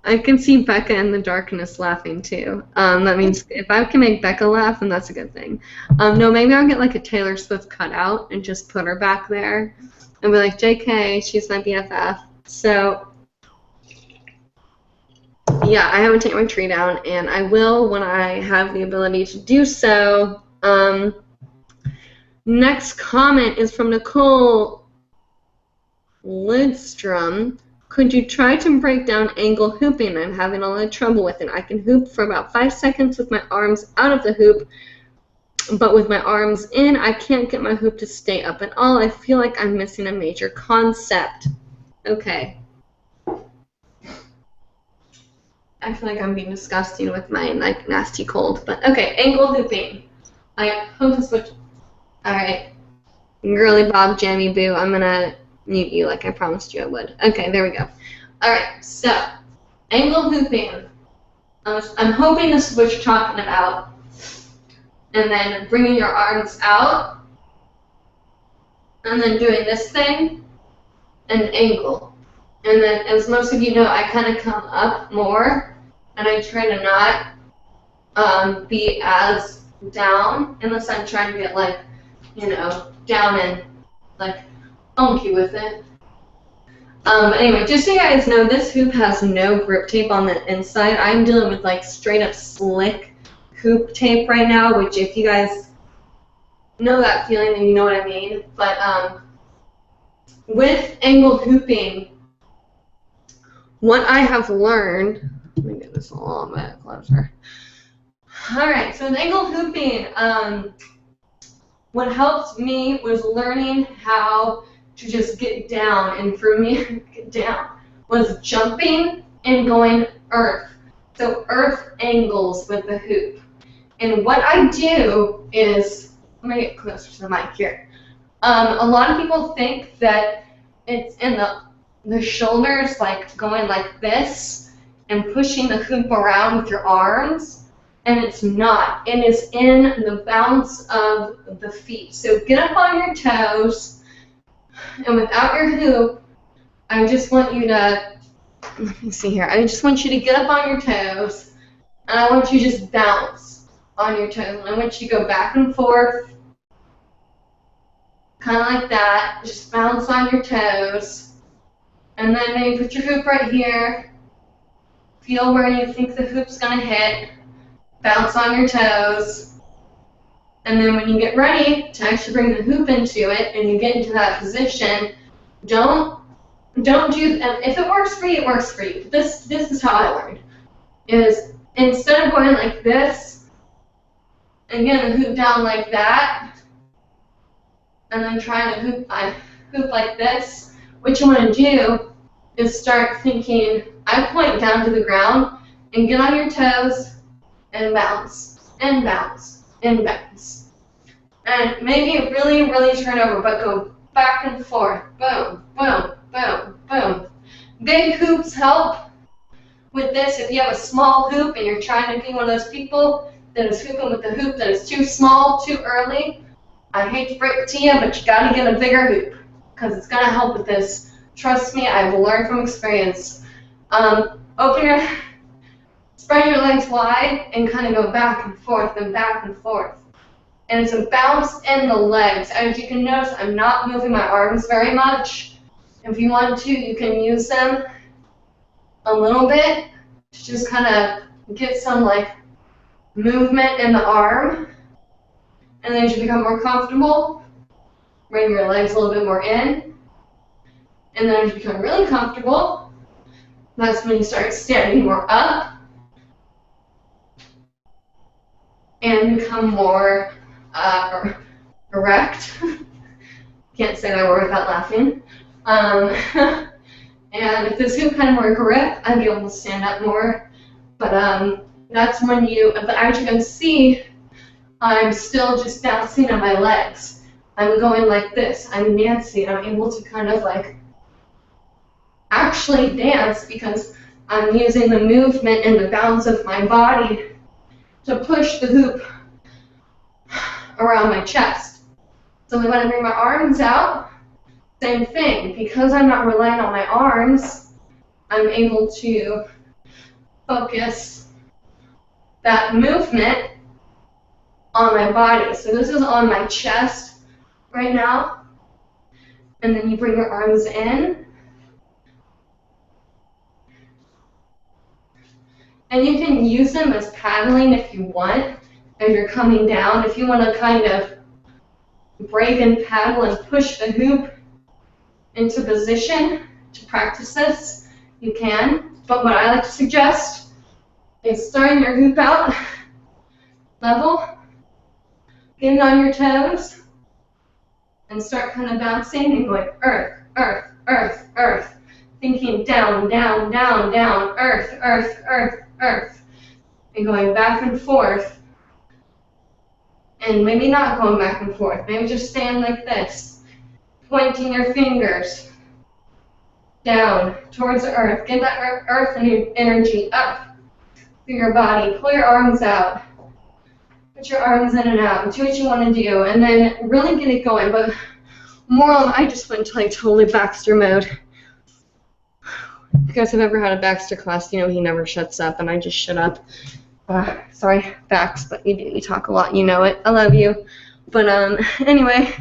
I can see Becca in the darkness laughing too. That means if I can make Becca laugh, then that's a good thing. No, maybe I'll get like a Taylor Swift cutout and just put her back there and be like, JK, she's my BFF. So, yeah, I haven't taken my tree down, and I will when I have the ability to do so. Next comment is from Nicole Lidstrom. Could you try to break down angle hooping? I'm having a lot of trouble with it. I can hoop for about 5 seconds with my arms out of the hoop, but with my arms in, I can't get my hoop to stay up at all. I feel like I'm missing a major concept. Okay. I feel like I'm being disgusting with my like nasty cold, but okay, angle hooping. I hope to switch. All right, girly Bob Jammy Boo, I'm gonna mute you like I promised you I would. Okay, there we go. All right, so angle hooping. I'm hoping this is what you're talking about, and then bringing your arms out, and then doing this thing, and angle. And then, as most of you know, I kind of come up more, and I try to not be as down, unless I'm trying to get, like, you know, down and, like, funky with it. Anyway, just so you guys know, this hoop has no grip tape on the inside. I'm dealing with, like, straight-up slick hoop tape right now, which if you guys know that feeling, then you know what I mean. But with angle hooping, what I have learned, let me get this a little bit closer. Alright, so with angle hooping, what helped me was learning how to just get down, and for me, get down, was jumping and going earth. So earth angles with the hoop. And what I do is, let me get closer to the mic here. A lot of people think that it's in the shoulders, like going like this and pushing the hoop around with your arms, and it's not. It is in the bounce of the feet. So get up on your toes, and without your hoop, I just want you to, let me see here, I just want you to get up on your toes, and I want you to just bounce on your toes, and I want you to go back and forth, kind of like that, just bounce on your toes, and then maybe put your hoop right here, feel where you think the hoop's going to hit, bounce on your toes, and then when you get ready to actually bring the hoop into it and you get into that position, don't do, if it works for you, it works for you. This is how I learned, is instead of going like this and getting the hoop down like that, and then trying to hoop like this, what you want to do is start thinking, I point down to the ground and get on your toes and bounce, and bounce, and bounce. And maybe really, really turn over, but go back and forth. Boom, boom, boom, boom. Big hoops help with this. If you have a small hoop and you're trying to be one of those people that is hooping with a hoop that is too small, too early, I hate to break it to you, but you got to get a bigger hoop because it's going to help with this. Trust me, I've learned from experience. Spread your legs wide and kind of go back and forth and back and forth. and it's a bounce in the legs. As you can notice, I'm not moving my arms very much. If you want to, you can use them a little bit to just kind of get some like movement in the arm. And then as you become more comfortable, bring your legs a little bit more in. And then as you become really comfortable, that's when you start standing more up and become more erect. Can't say that word without laughing. And if this gets kind of more grip, I'd be able to stand up more. But that's when as you can see, I'm still just bouncing on my legs. I'm going like this. I'm Nancy. I'm able to kind of like actually dance because I'm using the movement and the bounce of my body to push the hoop around my chest. So when I bring my arms out, same thing. Because I'm not relying on my arms, I'm able to focus that movement on my body. So this is on my chest right now. And then you bring your arms in. And you can use them as paddling if you want, as you're coming down. If you want to kind of break and paddle and push the hoop into position to practice this, you can. But what I like to suggest is starting your hoop out level, getting on your toes, and start kind of bouncing and going earth, earth, earth, earth. Thinking down, down, down, down, earth, earth, earth, earth. And going back and forth. And maybe not going back and forth. Maybe just staying like this. Pointing your fingers down towards the earth. Get that earth energy up through your body. Pull your arms out. Put your arms in and out. Do what you want to do. And then really get it going. But more on, I just went to like totally Baxter mode. If you guys have ever had a Baxter class, you know he never shuts up, and I just shut up. Sorry, Bax, but you talk a lot, you know it. I love you. But anyway,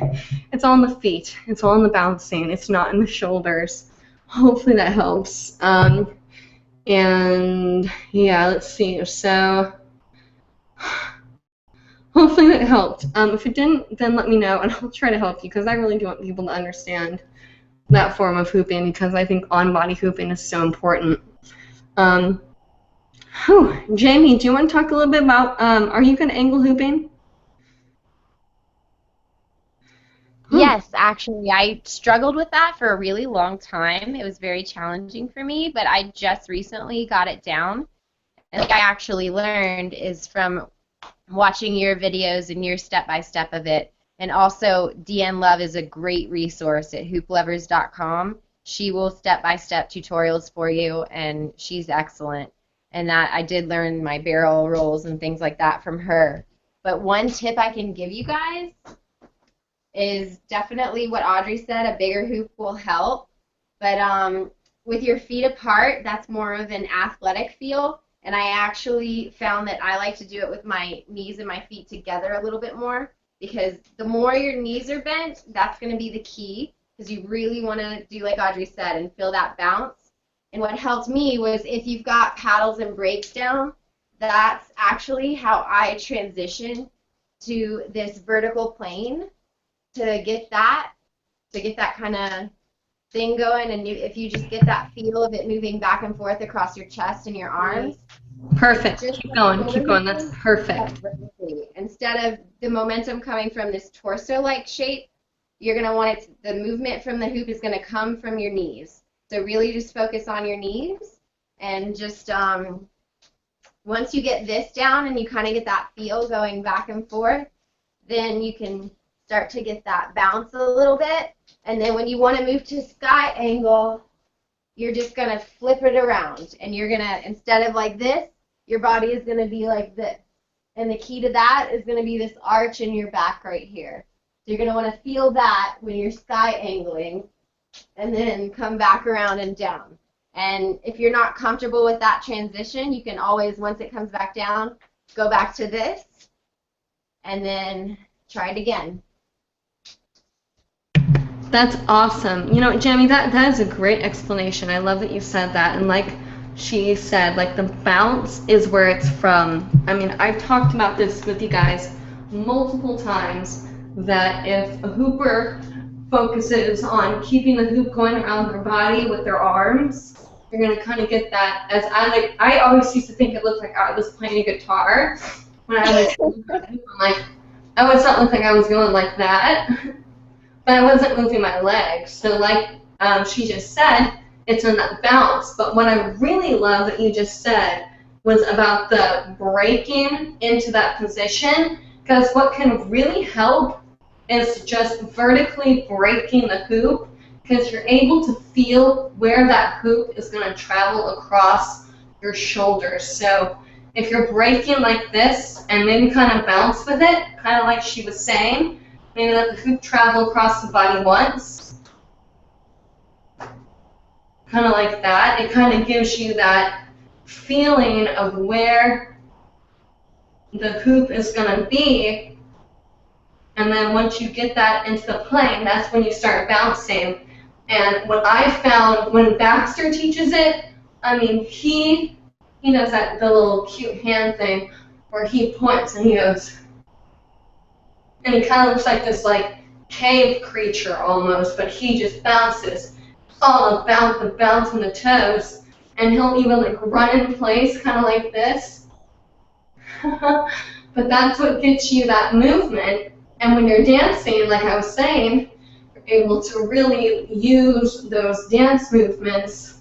it's all in the feet. It's all in the bouncing. It's not in the shoulders. Hopefully that helps. And yeah, let's see. So hopefully that helped. If it didn't, then let me know, and I'll try to help you, because I really do want people to understand that form of hooping, because I think on-body hooping is so important. Jamie, do you want to talk a little bit about, are you good at angle hooping? Yes, actually, I struggled with that for a really long time. It was very challenging for me, but I just recently got it down. And what I actually learned is from watching your videos and your step-by-step of it. And also, Deanne Love is a great resource at hooplovers.com. She will step-by-step tutorials for you, and she's excellent. And that I did learn my barrel rolls and things like that from her. But one tip I can give you guys is definitely what Audrey said, a bigger hoop will help. But with your feet apart, that's more of an athletic feel. And I actually found that I like to do it with my knees and my feet together a little bit more, because the more your knees are bent, that's going to be the key, because you really want to do like Audrey said and feel that bounce. And what helped me was, if you've got paddles and breaks down, that's actually how I transition to this vertical plane to get that kind of thing going. And if you just get that feel of it moving back and forth across your chest and your arms. Perfect. Keep going. That's perfect. Instead of the momentum coming from this torso-like shape, you're going to want it, the movement from the hoop is going to come from your knees. So really just focus on your knees, and just once you get this down and you kind of get that feel going back and forth, then you can start to get that bounce a little bit. And then when you want to move to sky angle, you're just going to flip it around, and you're going to, instead of like this, your body is going to be like this. And the key to that is going to be this arch in your back right here. So you're going to want to feel that when you're sky angling, and then come back around and down. And if you're not comfortable with that transition, you can always, once it comes back down, go back to this, and then try it again. That's awesome. You know, Jamie, that is a great explanation. I love that you said that. And like she said, like the bounce is where it's from. I mean, I've talked about this with you guys multiple times, that if a hooper focuses on keeping the hoop going around their body with their arms, you're going to kind of get that. As I always used to think it looked like I was playing a guitar when I was I'm like, oh, it's not look like I was going like that. But I wasn't moving my legs. So like she just said, it's in that bounce. But what I really love that you just said was about the breaking into that position, because what can really help is just vertically breaking the hoop, because you're able to feel where that hoop is going to travel across your shoulders. So if you're breaking like this and maybe kind of bounce with it, kind of like she was saying, maybe let the hoop travel across the body once. Kind of like that. It kind of gives you that feeling of where the hoop is going to be. And then once you get that into the plane, that's when you start bouncing. And what I found when Baxter teaches it, I mean, he does that, the little cute hand thing where he points and he goes, and he kind of looks like this like cave creature almost, but he just bounces all about the bounce in the toes, and he'll even like run in place kind of like this. But that's what gets you that movement. And when you're dancing, like I was saying, you're able to really use those dance movements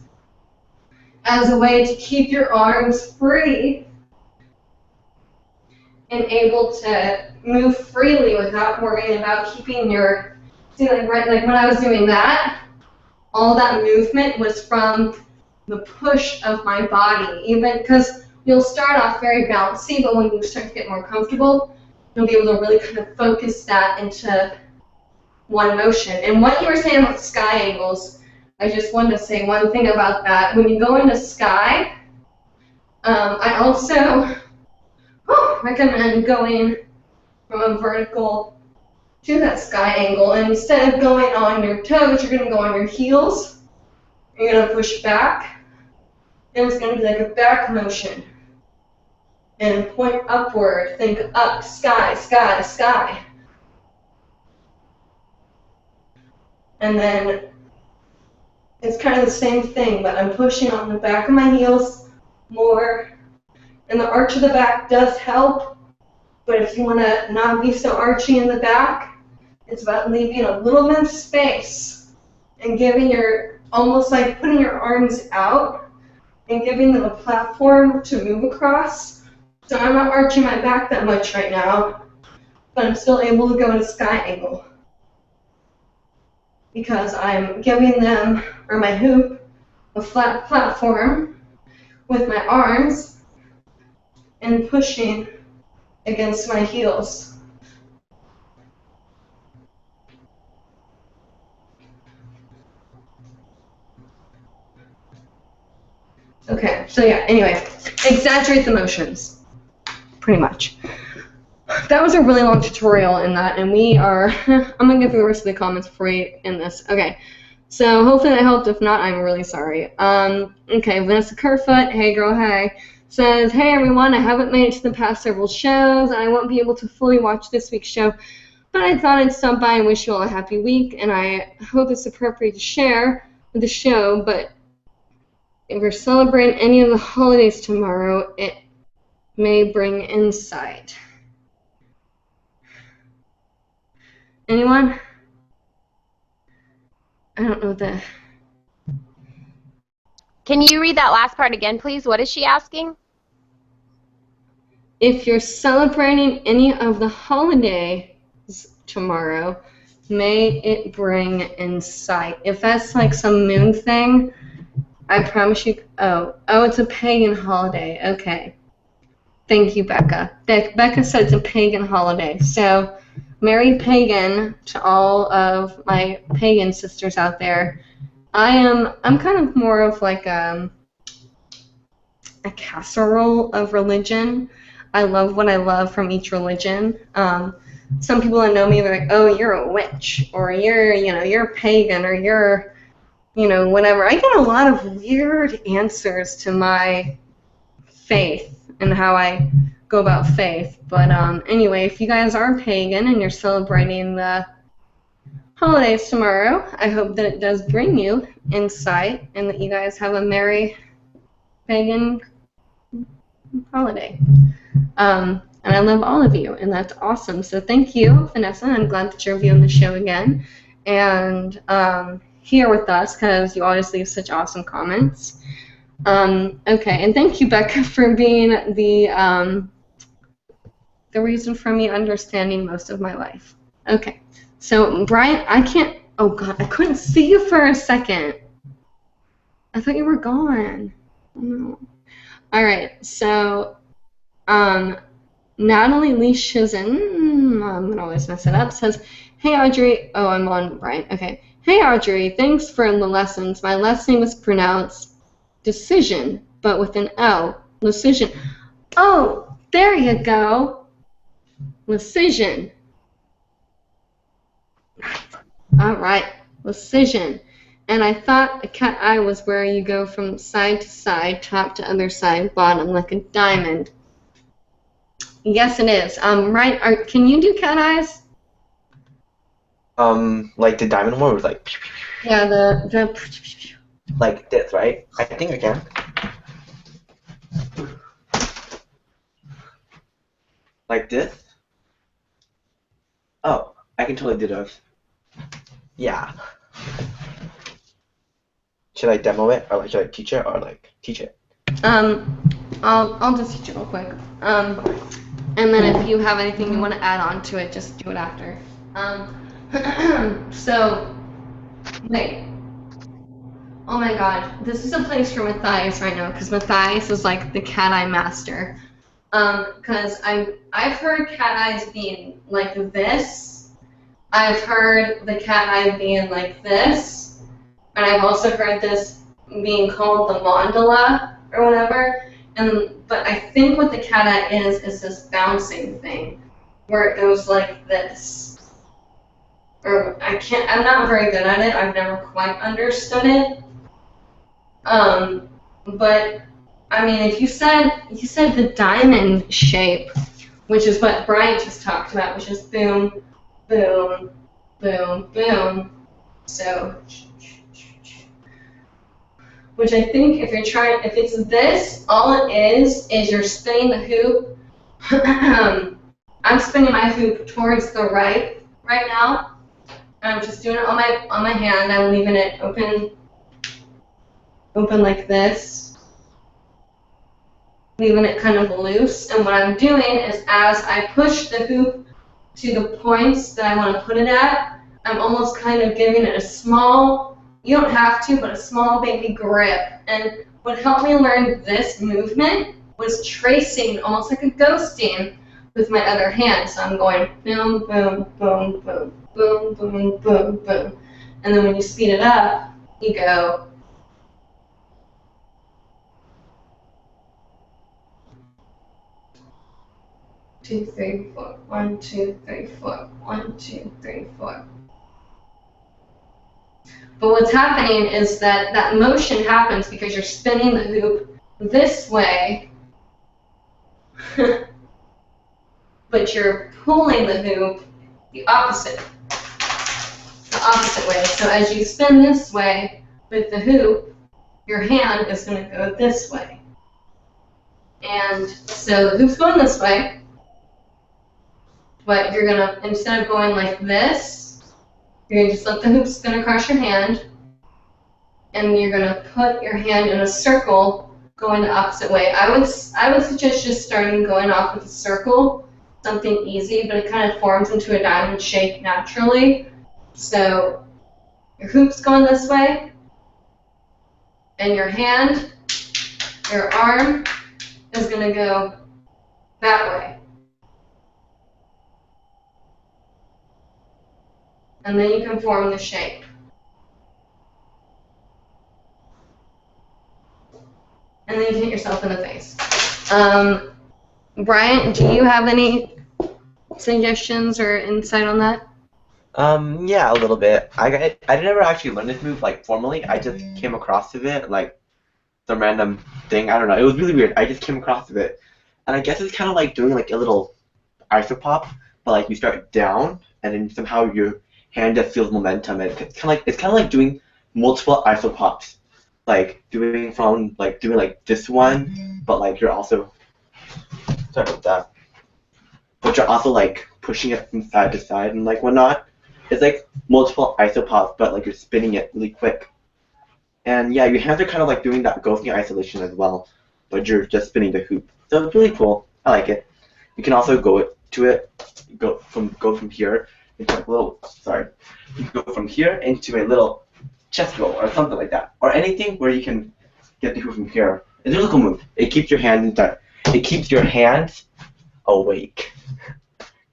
as a way to keep your arms free and able to move freely without worrying about keeping your, see, like when I was doing that, all that movement was from the push of my body, even because you'll start off very bouncy, but when you start to get more comfortable, you'll be able to really kind of focus that into one motion. And what you were saying about sky angles, I just wanted to say one thing about that. When you go into sky, I also recommend going from a vertical to that sky angle, and instead of going on your toes, you're going to go on your heels. You're going to push back, and it's going to be like a back motion. And point upward, think up, sky, sky, sky. And then it's kind of the same thing, but I'm pushing on the back of my heels more. And the arch of the back does help, but if you want to not be so archy in the back, it's about leaving a little bit of space and giving your, almost like putting your arms out and giving them a platform to move across. So I'm not arching my back that much right now, but I'm still able to go in a sky angle because I'm giving them, or my hoop, a flat platform with my arms and pushing against my heels. Okay, so yeah, anyway, exaggerate the motions, pretty much. That was a really long tutorial in that, and we are, I'm going to go through the rest of the comments before we end this. Okay, so hopefully that helped. If not, I'm really sorry. Okay, Vanessa Kerfoot, hey girl, hey, says, hey everyone, I haven't made it to the past several shows, and I won't be able to fully watch this week's show, but I thought I'd stop by and wish you all a happy week, and I hope it's appropriate to share with the show, but if we're celebrating any of the holidays tomorrow, it may bring insight. Anyone? I don't know the... Can you read that last part again, please? What is she asking? If you're celebrating any of the holidays tomorrow, may it bring insight. If that's like some moon thing, I promise you... Oh, it's a pagan holiday. Okay. Thank you, Becca. Becca said it's a pagan holiday. So, Merry Pagan to all of my pagan sisters out there. I'm kind of more of like a casserole of religion. I love what I love from each religion. some people that know me, they're like, oh, you're a witch, or you're pagan, or you're, whatever. I get a lot of weird answers to my faith and how I go about faith. But anyway, if you guys are pagan and you're celebrating the holidays tomorrow, I hope that it does bring you insight and that you guys have a merry pagan holiday. And I love all of you, and that's awesome. So thank you, Vanessa. I'm glad that you're viewing the show again and here with us, because you always leave such awesome comments. Okay, and thank you, Becca, for being the reason for me understanding most of my life. Okay, so Bryant, I can't. Oh God, I couldn't see you for a second. I thought you were gone. Oh, no. All right, so Natalie Lee Shizen, I'm gonna always mess it up, says, "Hey Audrey." Oh, I'm on Bryant. Okay. "Hey Audrey, thanks for the lessons. My last name is pronounced decision, but with an L. Decision." Oh, there you go. Decision. All right. Decision. And I thought a cat eye was where you go from side to side, top to other side, bottom, like a diamond. Yes, it is. Right? Can you do cat eyes? Like the diamond one was like. Yeah, the Like this, right? I think I can. Like this? Oh, I can totally do those. Yeah. Should I demo it, or like should I teach it, or like teach it? I'll just teach it real quick. And then if you have anything you want to add on to it, just do it after. So, wait. Oh my God, this is a place for Matthias right now, because Matthias is like the cat eye master. Because I've heard cat eyes being like this. I've heard the cat eye being like this, and I've also heard this being called the mandala or whatever. But I think what the cat eye is this bouncing thing, where it goes like this. Or I'm not very good at it. I've never quite understood it. But I mean, if you said the diamond shape, which is what Bryant just talked about, which is boom, boom, boom, boom. So, which I think if it's this, all it is you're spinning the hoop. I'm spinning my hoop towards the right now. And I'm just doing it on my hand. I'm leaving it open like this, leaving it kind of loose. And what I'm doing is, as I push the hoop to the points that I want to put it at, I'm almost kind of giving it a small, you don't have to, but a small baby grip. And what helped me learn this movement was tracing, almost like a ghosting, with my other hand. So I'm going boom, boom, boom, boom, boom, boom, boom, boom. And then when you speed it up, you go 2, 3, 4. 1, 2, 3, 4. 1, 2, 3, 4. But what's happening is that motion happens because you're spinning the hoop this way, but you're pulling the hoop the opposite way. So as you spin this way with the hoop, your hand is going to go this way. And so the hoop's going this way, but you're going to, instead of going like this, you're going to just let the hoop spin across your hand, and you're going to put your hand in a circle going the opposite way. I would suggest just starting going off with a circle, something easy, but it kind of forms into a diamond shape naturally. So your hoop's going this way, and your hand, your arm, is going to go that way. And then you can form the shape. And then you hit yourself in the face. Bryant, do you have any suggestions or insight on that? Yeah, a little bit. I never actually learned this move like formally. I just came across of it like some random thing. I don't know. It was really weird. I just came across of it, and I guess it's kind of like doing like a little isopop, but like you start down, and then somehow your hand just feels momentum. And it's kind of like doing multiple isopops, doing like this one, but like you're also sorry about that. But you're also like pushing it from side to side and like whatnot. It's like multiple isopops, but like you're spinning it really quick. And yeah, your hands are kind of like doing that ghosting isolation as well, but you're just spinning the hoop. So it's really cool. I like it. You can also go from here into like a little sorry. You can go from here into a little chest roll or something like that, or anything where you can get the hoop from here. It's a really cool move. It keeps your hands awake.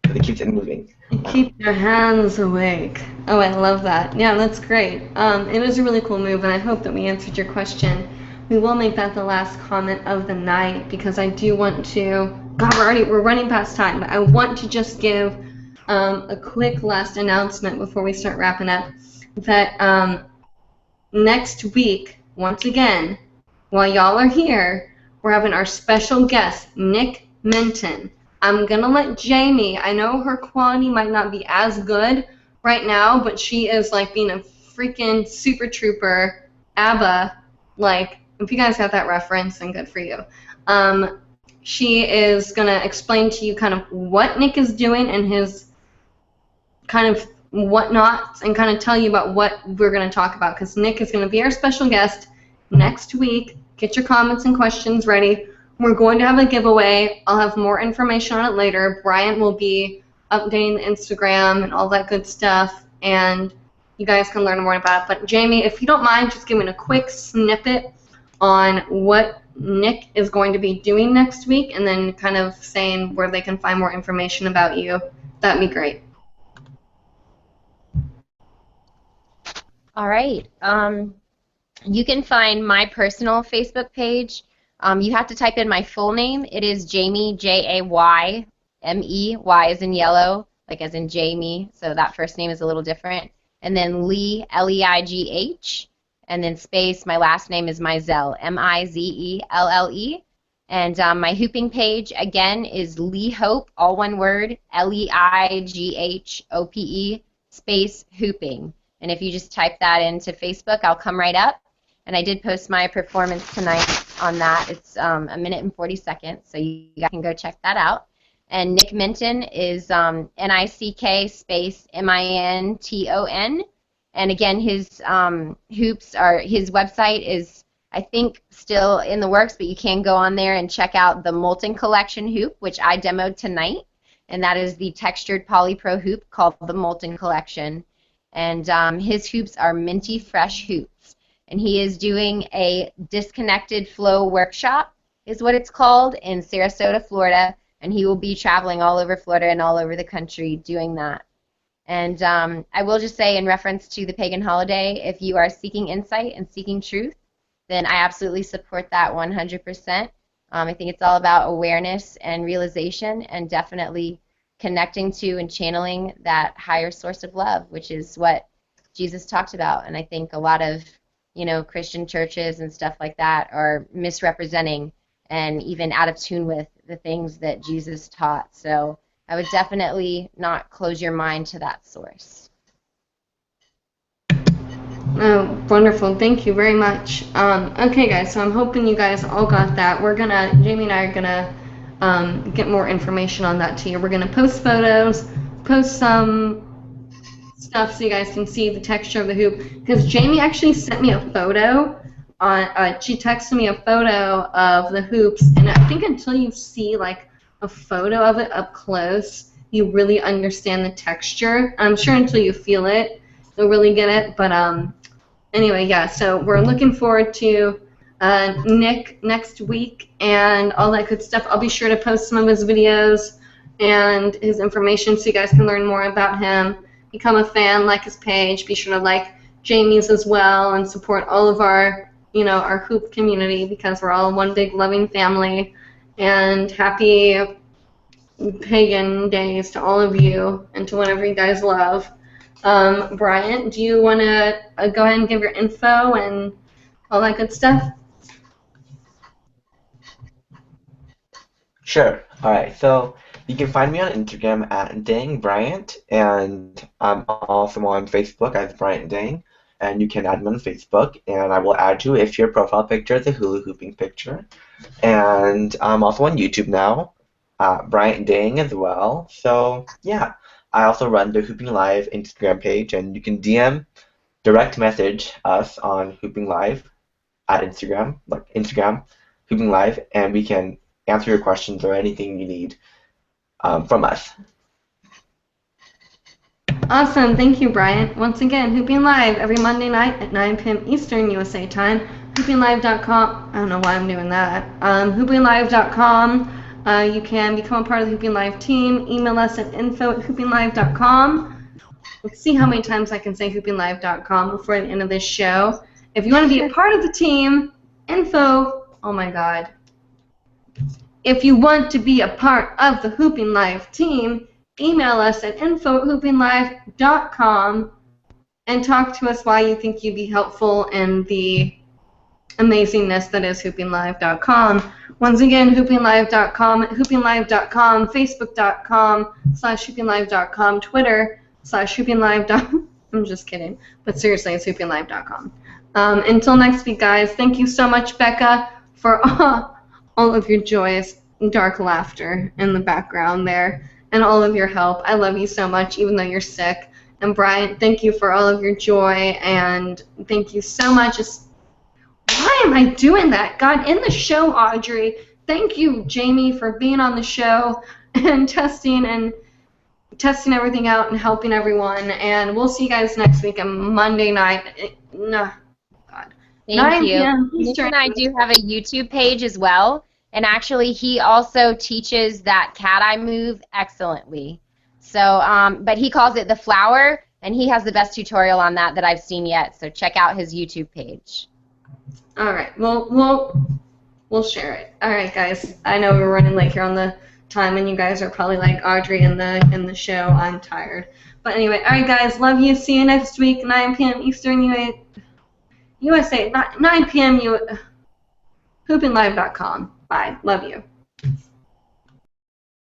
It keeps it moving. Keep your hands awake. Oh, I love that. Yeah, that's great. It is a really cool move, and I hope that we answered your question. We will make that the last comment of the night because I do want to. God, we're running past time, but I want to just give a quick last announcement before we start wrapping up. That next week, once again, while y'all are here, we're having our special guest, Nick Minton. I'm going to let Jamie, I know her quality might not be as good right now, but she is like being a freaking super trooper, ABBA. Like, if you guys got that reference, then good for you. She is going to explain to you kind of what Nick is doing and his kind of whatnots and kind of tell you about what we're going to talk about because Nick is going to be our special guest next week. Get your comments and questions ready. We're going to have a giveaway. I'll have more information on it later. Bryant will be updating the Instagram and all that good stuff, and you guys can learn more about it. But Jamie, if you don't mind, just giving a quick snippet on what Nick is going to be doing next week, and then kind of saying where they can find more information about you. That'd be great. All right. You can find my personal Facebook page. You have to type in my full name. It is Jamie, J-A-Y-M-E, Y as in yellow, like as in Jamie, so that first name is a little different. And then Lee, L-E-I-G-H, and then space, my last name is Mizelle, M-I-Z-E-L-L-E. And my hooping page, again, is Lee Hope, all one word, L-E-I-G-H-O-P-E, space hooping. And if you just type that into Facebook, I'll come right up. And I did post my performance tonight on that. It's a minute and 40 seconds, so you guys can go check that out. And Nick Minton is N-I-C-K space M-I-N-T-O-N. And again, his hoops are, his website is, I think, still in the works, but you can go on there and check out the Molten Collection hoop, which I demoed tonight. And that is the textured polypro hoop called the Molten Collection. And his hoops are minty fresh hoops. And he is doing a disconnected flow workshop, is what it's called, in Sarasota, Florida. And he will be traveling all over Florida and all over the country doing that. And I will just say, in reference to the pagan holiday, if you are seeking insight and seeking truth, then I absolutely support that 100%. I think it's all about awareness and realization, and definitely connecting to and channeling that higher source of love, which is what Jesus talked about. And I think a lot of, Christian churches and stuff like that are misrepresenting and even out of tune with the things that Jesus taught. So I would definitely not close your mind to that source. Oh, wonderful. Thank you very much. Okay, guys, so I'm hoping you guys all got that. Jamie and I are gonna get more information on that to you. We're gonna post photos, post some stuff so you guys can see the texture of the hoop. Because Jamie actually sent me a photo. She texted me a photo of the hoops, and I think until you see like a photo of it up close, you really understand the texture. I'm sure until you feel it, you'll really get it. But anyway, yeah. So we're looking forward to Nick next week and all that good stuff. I'll be sure to post some of his videos and his information so you guys can learn more about him. Become a fan, like his page. Be sure to like Jamie's as well and support all of our, our hoop community because we're all one big loving family. And happy pagan days to all of you and to whatever you guys love. Bryant, do you want to go ahead and give your info and all that good stuff? Sure. All right. So you can find me on Instagram at Dang Bryant, and I'm also on Facebook as Bryant Dang. And you can add me on Facebook, and I will add you if your profile picture is a hula hooping picture. And I'm also on YouTube now, Bryant Dang as well. So yeah, I also run the Hooping Live Instagram page, and you can DM, direct message us on Hooping Live at Instagram, like Instagram, Hooping Live, and we can answer your questions or anything you need from us. Awesome. Thank you, Bryant. Once again, Hooping Live every Monday night at 9 p.m. Eastern USA time. hoopinglive.com. I don't know why I'm doing that. hoopinglive.com. You can become a part of the Hooping Live team. Email us at info@hoopinglive.com. Let's see how many times I can say hoopinglive.com before the end of this show. If you want to be a part of the team, info. Oh my God. If you want to be a part of the Hooping Live team, email us at info@hoopinglive.com and talk to us why you think you'd be helpful in the amazingness that is hoopinglive.com. Once again, hoopinglive.com, hoopinglive.com, facebook.com/hoopinglive.com, Twitter/hoopinglive.com. I'm just kidding, but seriously, it's hoopinglive.com. Until next week, guys, thank you so much, Becca, for all of your joyous dark laughter in the background there, and all of your help. I love you so much, even though you're sick. And Bryant, thank you for all of your joy, and thank you so much. Why am I doing that? God, in the show, Audrey. Thank you, Jamie, for being on the show and testing everything out and helping everyone. And we'll see you guys next week on Monday night. God. Thank you. Nick and I do have a YouTube page as well. And actually, he also teaches that cat eye move excellently. So, but he calls it the flower, and he has the best tutorial on that I've seen yet. So check out his YouTube page. All right. We'll share it. All right, guys. I know we're running late here on the time, and you guys are probably like Audrey in the show. I'm tired. But anyway, all right, guys. Love you. See you next week, 9 p.m. Eastern USA, 9 p.m. hoopinglive.com. Bye. Love you.